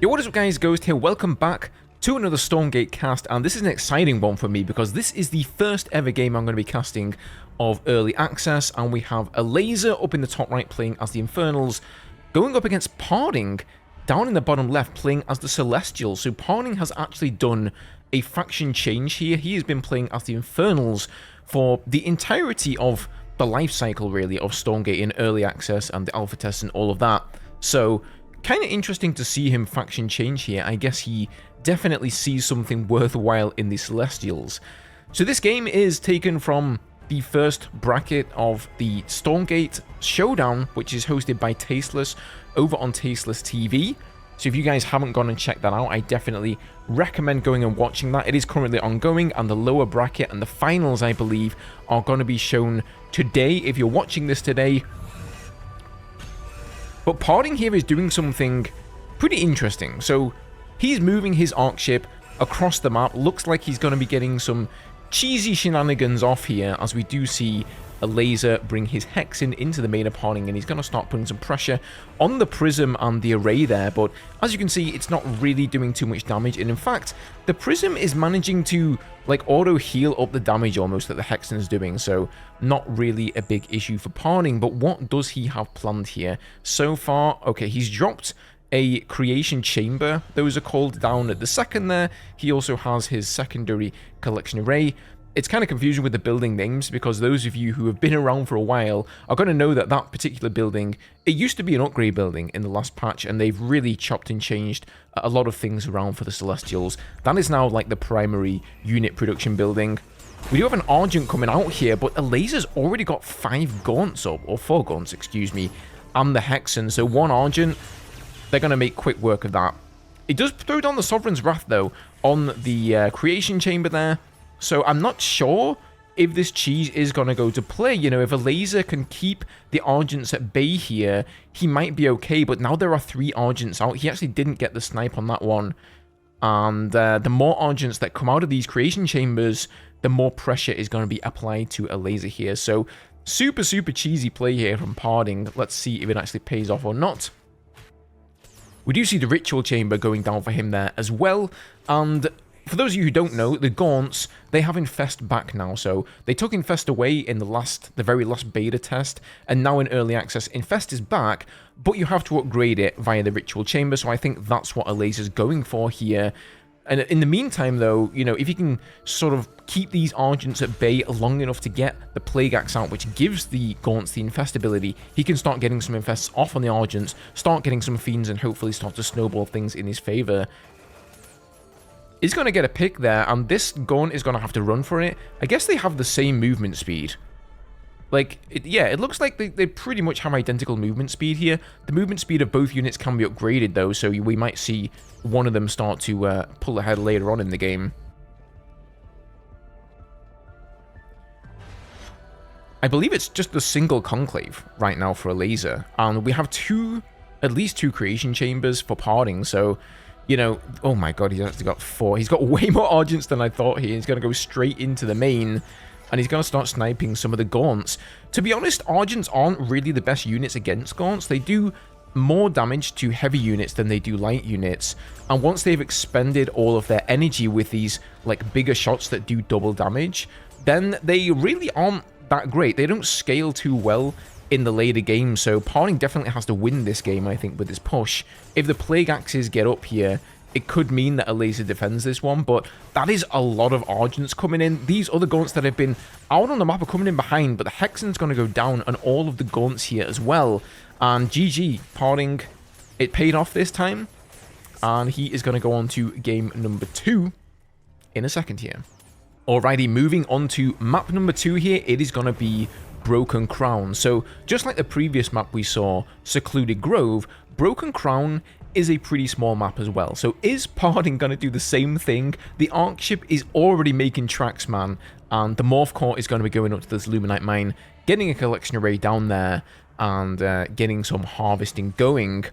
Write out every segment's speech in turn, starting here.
Yo, what is up guys, Ghost here, welcome back to another Stormgate cast, and this is an exciting one for me because this is the first ever game I'm going to be casting of Early Access, and we have Elazer up in the top right playing as the Infernals, going up against Parting down in the bottom left playing as the Celestials. So Parting has actually done a faction change here. He has been playing as the Infernals for the entirety of the life cycle really of Stormgate in Early Access and the alpha test and all of that. So kind of interesting to see him faction change here. I guess he definitely sees something worthwhile in the Celestials. So this game is taken from the first bracket of the Stormgate Showdown, which is hosted by Tasteless over on Tasteless TV. So if you guys haven't gone and checked that out, I definitely recommend going and watching that. It is currently ongoing, and the lower bracket and the finals, I believe, are going to be shown today if you're watching this today. But Parting here is doing something pretty interesting. So he's moving his arc ship across the map. Looks like he's going to be getting some cheesy shenanigans off here, as we do see Elazer bring his Hexen into the main of Parting, and he's going to start putting some pressure on the Prism and the Array there. But as you can see, it's not really doing too much damage, and in fact, the Prism is managing to like auto heal up the damage almost that the Hexen is doing, so not really a big issue for Parting. But what does he have planned here so far? Okay, he's dropped a creation chamber, those are called, down at the second there. He also has his secondary collection array. It's kind of confusing with the building names, because those of you who have been around for a while are going to know that that particular building, it used to be an upgrade building in the last patch, and they've really chopped and changed a lot of things around for the Celestials. That is now like the primary unit production building. We do have an Argent coming out here, but Elazer's already got 5 Gaunts up, or 4 Gaunts, excuse me, and the Hexen, so 1 Argent. They're going to make quick work of that. It does throw down the Sovereign's Wrath, though, on the creation chamber there. So I'm not sure if this cheese is going to go to play. You know, if Elazer can keep the Argents at bay here, he might be okay. But now there are 3 Argents out. He actually didn't get the snipe on that one. And the more Argents that come out of these creation chambers, the more pressure is going to be applied to Elazer here. So super, super cheesy play here from Parting. Let's see if it actually pays off or not. We do see the Ritual Chamber going down for him there as well, and for those of you who don't know, the Gaunts, they have Infest back now. So they took Infest away in the very last beta test, and now in Early Access, Infest is back, but you have to upgrade it via the Ritual Chamber, so I think that's what Elazer's going for here. And in the meantime, though, you know, if you can sort of keep these Argents at bay long enough to get the Plague Axe out, which gives the Gaunts the Infest ability, he can start getting some Infests off on the Argents, start getting some Fiends, and hopefully start to snowball things in his favor. He's going to get a pick there, and this Gaunt is going to have to run for it. I guess they have the same movement speed. Like, yeah, it looks like they pretty much have identical movement speed here. The movement speed of both units can be upgraded, though, so we might see one of them start to pull ahead later on in the game. I believe it's just the single Conclave right now for Elazer, and we have at least two creation chambers for Parting, so, you know, oh my god, he's actually got 4. He's got way more Argents than I thought here. He's going to go straight into the main, and he's going to start sniping some of the Gaunts. To be honest, Argents aren't really the best units against Gaunts. They do more damage to heavy units than they do light units, and once they've expended all of their energy with these like bigger shots that do double damage, then they really aren't that great. They don't scale too well in the later game, so Parting definitely has to win this game, I think, with his push. If the Plague Axes get up here, it could mean that Elazer defends this one, but that is a lot of Argents coming in. These other Gaunts that have been out on the map are coming in behind, but the Hexen's going to go down, and all of the Gaunts here as well. And GG, Parting, it paid off this time, and he is going to go on to game number 2 in a second here. Alrighty, moving on to map number 2 here, it is going to be Broken Crown. So just like the previous map we saw, Secluded Grove, Broken Crown is a pretty small map as well. So is Parting going to do the same thing? The Arc Ship is already making tracks, man, and the Morph Core is going to be going up to this Luminite mine, getting a collection array down there, and getting some harvesting going.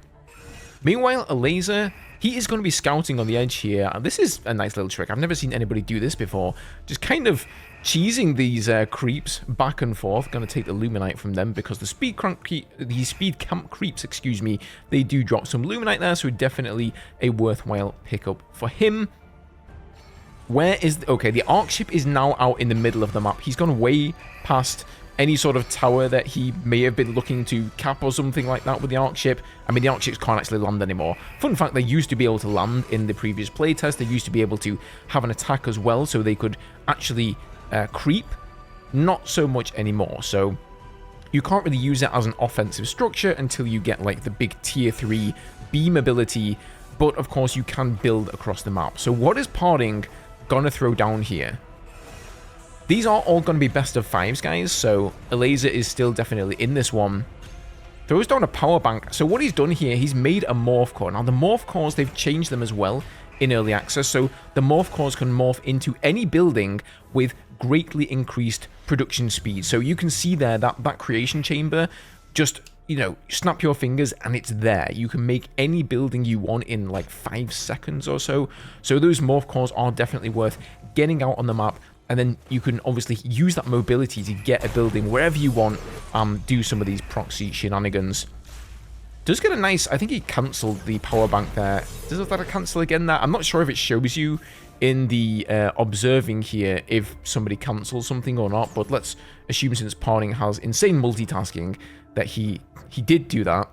Meanwhile, Elazer, he is going to be scouting on the edge here. And this is a nice little trick. I've never seen anybody do this before. Just kind of cheesing these creeps back and forth. Going to take the Luminite from them because the speed camp creeps, excuse me, they do drop some Luminite there. So definitely a worthwhile pickup for him. Where is... okay, the Arc ship is now out in the middle of the map. He's gone way past any sort of tower that he may have been looking to cap or something like that with the Arc ship. I mean, the Arc ships can't actually land anymore. Fun fact, they used to be able to land in the previous playtest. They used to be able to have an attack as well, so they could actually creep. Not so much anymore, so you can't really use it as an offensive structure until you get, like, the big tier 3 beam ability. But, of course, you can build across the map. So what is Parting gonna throw down here? These are all going to be best of 5s, guys, so Elazer is still definitely in this one. Throws down a power bank. So what he's done here, he's made a morph core. Now, the morph cores, they've changed them as well in early access, so the morph cores can morph into any building with greatly increased production speed. So you can see there that creation chamber, just, you know, snap your fingers and it's there. You can make any building you want in like 5 seconds or so. So those morph cores are definitely worth getting out on the map. And then you can obviously use that mobility to get a building wherever you want, do some of these proxy shenanigans. Does get a nice... I think he cancelled the power bank there. Does that cancel again there? I'm not sure if it shows you in the observing here if somebody cancels something or not, but let's assume since Parting has insane multitasking that he did do that.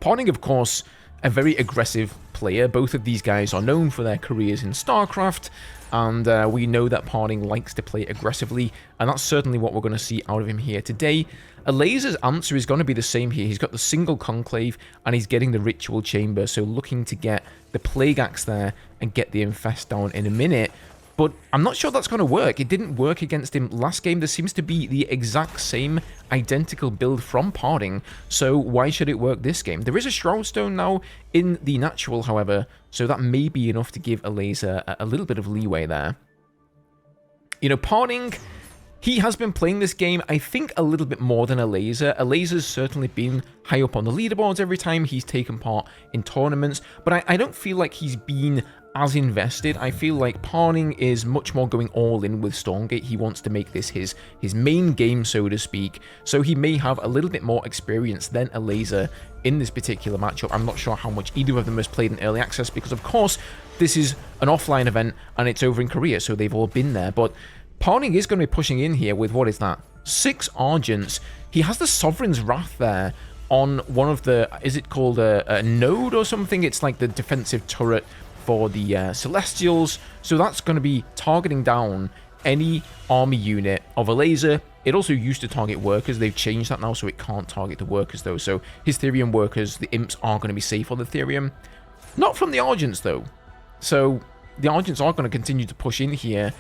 Parting, of course, a very aggressive player. Both of these guys are known for their careers in StarCraft, and we know that Parting likes to play aggressively, and that's certainly what we're going to see out of him here today. Elazer's answer is going to be the same here. He's got the single conclave, and he's getting the ritual chamber, so looking to get the plague axe there and get the infest down in a minute. But I'm not sure that's going to work. It didn't work against him last game. There seems to be the exact same identical build from Parting, so why should it work this game? There is a Shroud Stone now in the natural, however, so that may be enough to give Elazer a little bit of leeway there. You know, Parting, he has been playing this game, I think, a little bit more than Elazer. Elazer's certainly been high up on the leaderboards every time he's taken part in tournaments, but I don't feel like he's been as invested. I feel like Parting is much more going all in with Stormgate. He wants to make this his main game, so to speak. So he may have a little bit more experience than Elazer in this particular matchup. I'm not sure how much either of them has played in early access because, of course, this is an offline event and it's over in Korea, so they've all been there. But Parting is going to be pushing in here with, what is that? 6 Argents. He has the Sovereign's Wrath there on one of the... is it called a node or something? It's like the defensive turret for the Celestials, so that's going to be targeting down any army unit of Elazer. It also used to target workers. They've changed that now, so it can't target the workers, though. So his Therium workers, the imps, are going to be safe on the Therium. Not from the Argents, though. So the Argents are going to continue to push in here.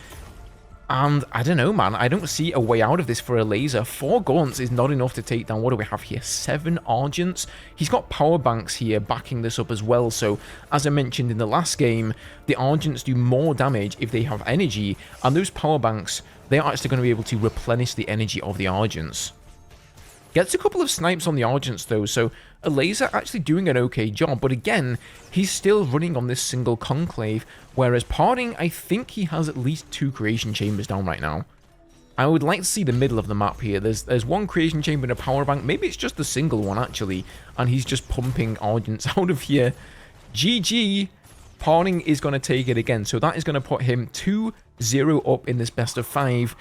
And I don't know, man. I don't see a way out of this for Elazer. 4 Gaunts is not enough to take down. What do we have here? 7 Argents. He's got power banks here backing this up as well. So, as I mentioned in the last game, the Argents do more damage if they have energy. And those power banks, they are actually going to be able to replenish the energy of the Argents. Gets a couple of snipes on the Argents, though, so Elazer actually doing an okay job, but again, he's still running on this single conclave, whereas Parting, I think he has at least 2 creation chambers down right now. I would like to see the middle of the map here. There's 1 creation chamber and a power bank. Maybe it's just the single one, actually, and he's just pumping Argents out of here. GG. Parting is going to take it again, so that is going to put him 2-0 up in this best of 5.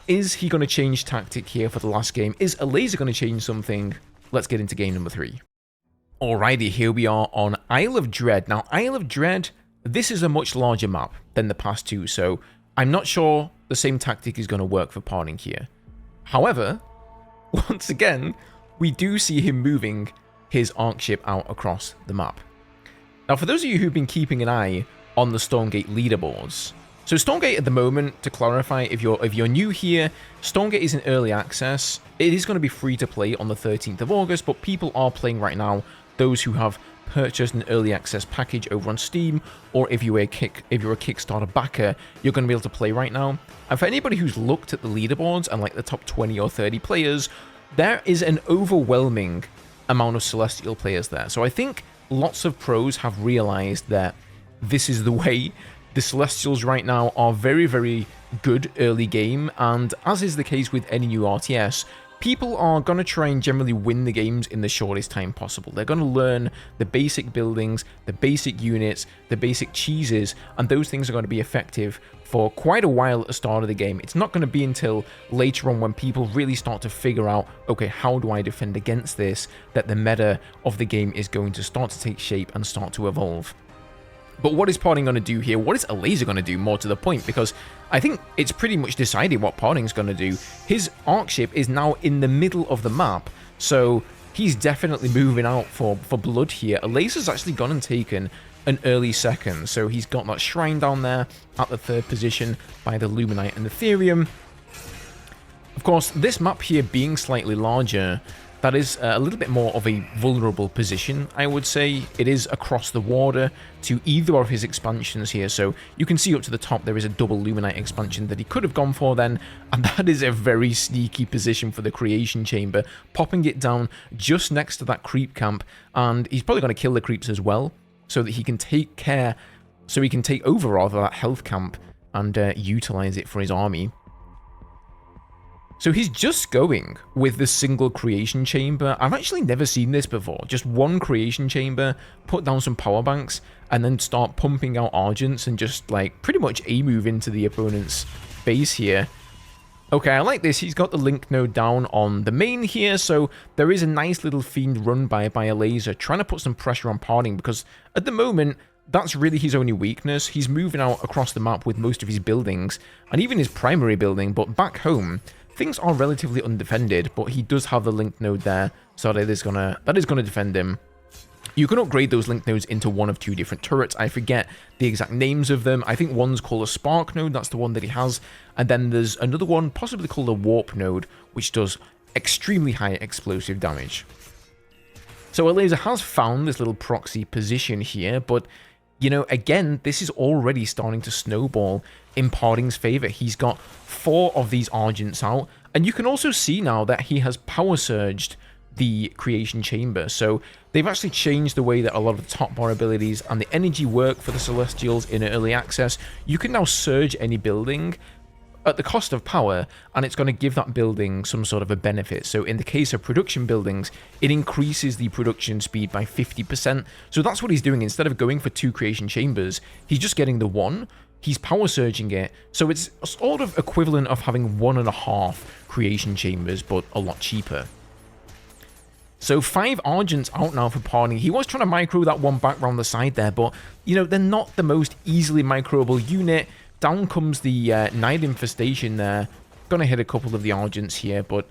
Is he going to change tactic here for the last game? Is Elazer going to change something? Let's get into game number 3. Alrighty, here we are on Isle of Dread. Now, Isle of Dread, this is a much larger map than the past 2, so I'm not sure the same tactic is going to work for Parting here. However, once again, we do see him moving his Arc ship out across the map. Now, for those of you who've been keeping an eye on the Stormgate leaderboards, so Stormgate at the moment, to clarify, if you're new here, Stormgate is in early access. It is going to be free to play on the 13th of August, but people are playing right now. Those who have purchased an early access package over on Steam, or if you're a Kickstarter backer, you're going to be able to play right now. And for anybody who's looked at the leaderboards and like the top 20 or 30 players, there is an overwhelming amount of Celestial players there. So I think lots of pros have realized that this is the way. The Celestials right now are very, very good early game, and as is the case with any new RTS, people are going to try and generally win the games in the shortest time possible. They're going to learn the basic buildings, the basic units, the basic cheeses, and those things are going to be effective for quite a while at the start of the game. It's not going to be until later on when people really start to figure out, okay, how do I defend against this, that the meta of the game is going to start to take shape and start to evolve. But what is Parting going to do here? What is Elazer going to do, more to the point? Because I think it's pretty much decided what Parting's going to do. His arc ship is now in the middle of the map, so he's definitely moving out for blood here. Elazer's actually gone and taken an early second, so he's got that shrine down there at the 3rd position by the Luminite and Ethereum. Of course, this map here being slightly larger, that is a little bit more of a vulnerable position, I would say. It is across the water to either of his expansions here, so you can see up to the top there is a double Luminite expansion that he could have gone for then, and that is a very sneaky position for the Creation Chamber, popping it down just next to that creep camp, and he's probably going to kill the creeps as well, so that he can take care, so he can take over rather that health camp and utilize it for his army. So he's just going with the single creation chamber. I've actually never seen this before. Just one creation chamber, put down some power banks, and then start pumping out Argents and just like pretty much A-move into the opponent's base here. Okay, I like this. He's got the link node down on the main here, so there is a nice little fiend run by Elazer, trying to put some pressure on Parting, because at the moment, that's really his only weakness. He's moving out across the map with most of his buildings, and even his primary building, but back home, things are relatively undefended, but he does have the link node there, so that is gonna defend him. You can upgrade those link nodes into one of 2 different turrets. I forget the exact names of them. I think one's called a spark node, that's the one that he has, and then there's another one possibly called a warp node, which does extremely high explosive damage. So Elazer has found this little proxy position here, but you know, again, this is already starting to snowball in Parting's favor. He's got 4 of these Argents out, and you can also see now that he has power surged the Creation Chamber. So they've actually changed the way that a lot of the top bar abilities and the energy work for the Celestials in early access. You can now surge any building at the cost of power, and it's going to give that building some sort of a benefit. So in the case of production buildings, it increases the production speed by 50%. So that's what he's doing. Instead of going for 2 creation chambers, he's just getting the 1. He's power surging it. So it's sort of equivalent of having 1.5 creation chambers, but a lot cheaper. So 5 Argents out now for Parting. He was trying to micro that one back round the side there, but, you know, they're not the most easily microable unit. Down comes the Night Infestation there. Gonna hit a couple of the Argents here, but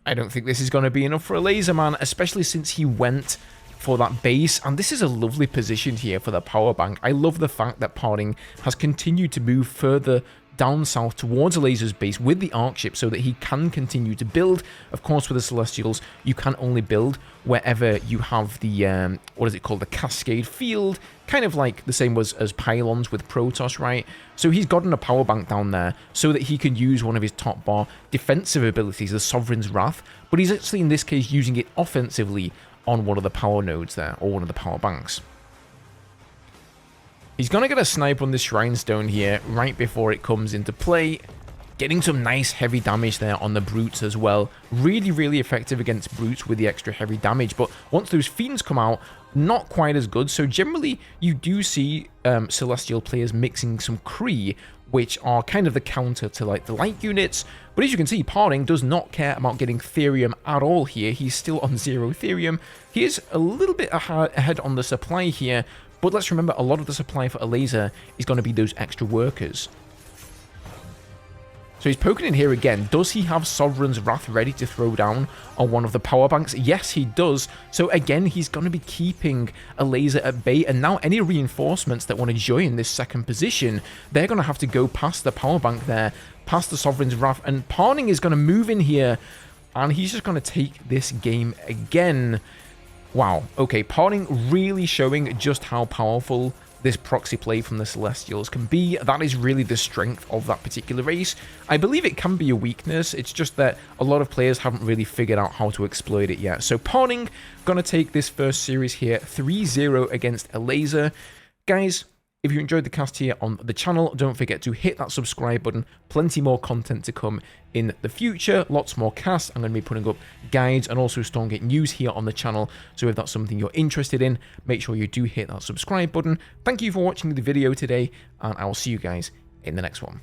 I don't think this is going to be enough for Elazer, man, especially since he went for that base. And this is a lovely position here for the power bank. I love the fact that Parting has continued to move further down south towards Elazer's base with the arc ship so that he can continue to build. Of course, with the Celestials, you can only build wherever you have the, what is it called, the Cascade Field, kind of like the same as Pylons with Protoss, right? So he's gotten a power bank down there so that he can use one of his top bar defensive abilities, the Sovereign's Wrath, but he's actually in this case using it offensively on one of the power nodes there, or one of the power banks. He's going to get a snipe on this Shrine Stone here right before it comes into play. Getting some nice heavy damage there on the Brutes as well. Really, really effective against Brutes with the extra heavy damage. But once those Fiends come out, not quite as good. So generally, you do see Celestial players mixing some Kree, which are kind of the counter to like the light units. But as you can see, Parting does not care about getting Therium at all here. He's still on 0 Therium. He is a little bit ahead on the supply here. But let's remember, a lot of the supply for Elazer is going to be those extra workers. So he's poking in here again. Does he have Sovereign's Wrath ready to throw down on one of the power banks? Yes, he does. So again, he's going to be keeping Elazer at bay. And now any reinforcements that want to join this second position, they're going to have to go past the power bank there, past the Sovereign's Wrath. And Parting is going to move in here, and he's just going to take this game again. Wow, okay, Parting really showing just how powerful this proxy play from the Celestials can be. That is really the strength of that particular race. I believe it can be a weakness, it's just that a lot of players haven't really figured out how to exploit it yet. So Parting gonna take this first series here 3-0 against Elazer. Guys, if you enjoyed the cast here on the channel, don't forget to hit that subscribe button. Plenty more content to come in the future. Lots more casts. I'm going to be putting up guides and also Stormgate news here on the channel. So if that's something you're interested in, make sure you do hit that subscribe button. Thank you for watching the video today, and I will see you guys in the next one.